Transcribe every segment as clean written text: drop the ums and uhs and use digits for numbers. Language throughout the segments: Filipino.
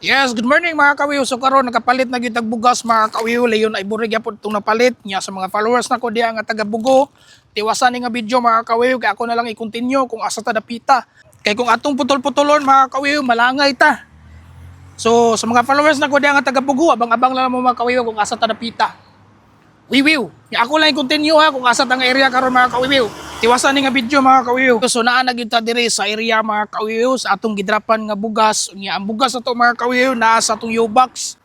Yes, good morning mga kawiyo. So karon nakapalit na gyud tag bugas mga kawiyo. Layon ay burig gyapon tong napalit niya sa mga followers nako diha nga taga Bugo. Tiwasan ni nga video mga kawiyo kay ako na lang i-continue kung asa ta dapita. Kay kung atong putol-putolon mga kawiyo malangay ta. So sa mga followers nako diha nga taga Bugo, abang-abang lang mo mga kawiyo kung asa ta dapita. Wiwiw. Ako lang i-continue ha kung asa ta nga area karon mga kawiyo. Tiwasan ni nga video mga kawiyo. So naa na gyud ta diri sa area mga kawiyo sa atong gidrapan nga bugas. Nya ang bugas ato mga kawiyo naa sa atong U-box.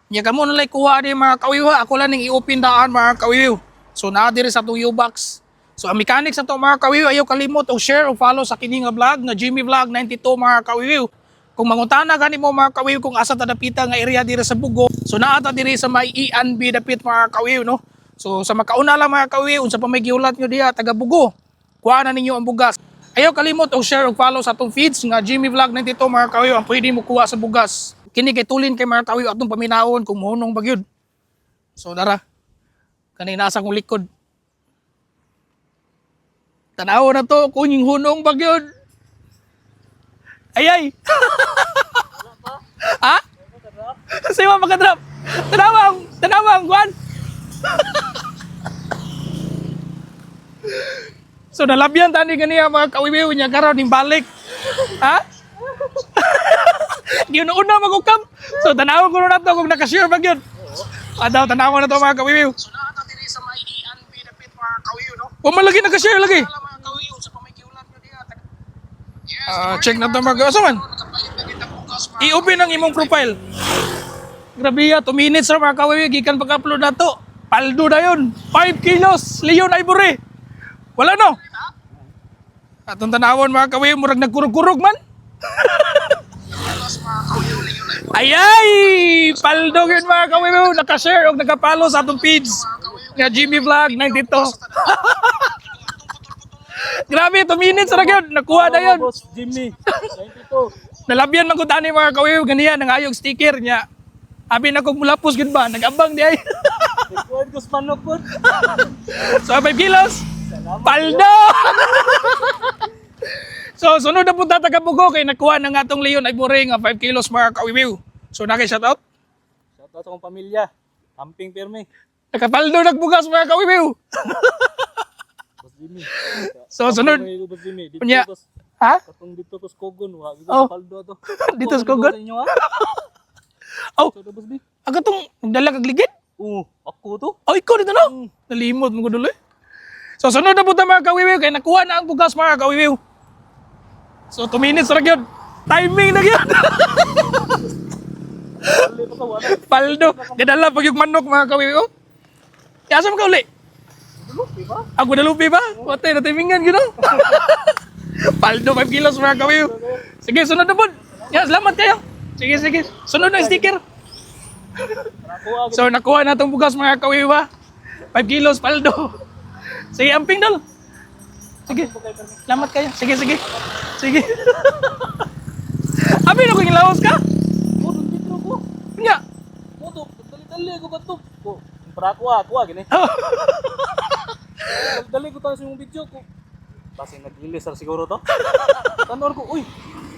Nya kamo na lay kuha ni mga kawiyo ha. Ako lang ning i-open daan mga kawiyo. So naa diri sa atong U-box. So ang mechanics ato mga kawiyo ayaw kalimot og share o follow sa kini nga vlog nga Jimmy Vlog 92 mga kawiyo. Kung mangutana gani mo mga kawiyo kung asa ta dapita nga area diri sa Bugo. So naa ta diri sa may ENB dapit mga kawiyo no. So sa makauna lang mga kawiyo unsa pa may giulat nyo diha taga Bugo. Kuha na ninyo ang bugas. Ayaw kalimot og share og follow sa atong feeds nga Jimmy Vlog 92 mga kawiyo ang pwede mo kuha sa bugas. Kini kay tulin kay mga kawiyo atong paminawon kung mohunong bagyod. So dara. Kani nasa kong likod. Tanaw na to kuning hunong bagyod. Ayay. Ha? Siwa makadrop. Tanawang guan. So nalabyan tani ganiya mga kawiwiw niya karon ning balik. Ha? Giuna-una magukam. So tanawon ko na to kung naka-share ba gyud. Adaw tanawon na to mga kawiwiw. So naa ta diri sa may ENB dapit mga kawiwiw no. Wa man lagi naka-share lagi. Mga kawiwiw sa pamigiulat nyo diha. Check na to mga asa man. I-open ang imong profile. Grabe ya 2 minutes ra mga kawiwiw gikan pag-upload nato. Paldo na yun. 5 kilos. Leon Ivory. Wala no? Atong tanawon mga kawiyo, murag nagkurog-kurog man. Ayay! Paldo yun mga kawiyo. Nakashare o nakapalo sa atong feeds. Nga Jimmy Vlog 92. Grabe, 2 minutes ra yun. Nakuha na yun. Boss Jimmy 92. Nalabyan man ko tani mga kawiyo. Ganiya, nangayog sticker niya. Abi na kong mulapos gud ba? Nag-abang di ay. Record ko sa manok po. So 5 kilos. Paldo! So sunod na punta taga Bugo kay nakuha na nga tong Leon Ivory nga 5 kilos mga kawiwiw. So na kay shout out. Shout out sa akong pamilya. Camping perme. Nakapaldo nagbugas mga kawiwiw. Boss Jimmy. So sunod. Boss Jimmy. Dito Unya. ko. Ha? Katong dito ko sa Kogon. Wa dito Oh. sa paldo to. Dito sa Kogon? Inyo ha. Oh, So boss B. aga tong nagdala kag ligid. Ako to. Oh, ikaw dito no. Nalimot mo ko duloy. So sunod na punta mga kawiwiw kay nakuha na ang bugas mga kawiwiw. So 2 minutes ra gyud. Timing na gyud. Dali pa ka wala. Paldo. Gadala pag yung manok mga kawiwiw. Kaya sa mga uli? Lupi ba? Ako na lupi ba? Watay na timingan gino. Paldo 5 kilos mga kawiw. Sige, sunod na po. Ya, salamat kayo. Sige. Sunod na sticker. So nakuha na itong bugas mga kawiw ha. 5 kilos paldo. Sige, amping dal. Sige. Salamat kayo. Sige. Abi na ko gilawas ka? Oh, dito ko. Nya. Moto, dali ko ba to? Para kuha gini. Dali ko tayo sa yung video ko. Kasi nag-release na siguro to. Tanor ko, uy,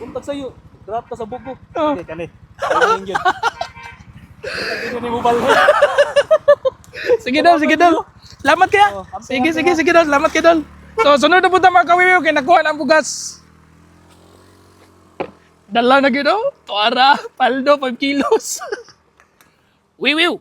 untag sa'yo. Drop ka sa Bugo. Hindi, kani. Ayun yun. Hindi ni mo balo. Sige dal. Salamat kaya. Sige dal. Salamat kay dal. So sunod na punta mga kawiwiw kay nakuha na ang bugas. Dala na gyud oh. Tuara, paldo 5 kilos. Wiwiw.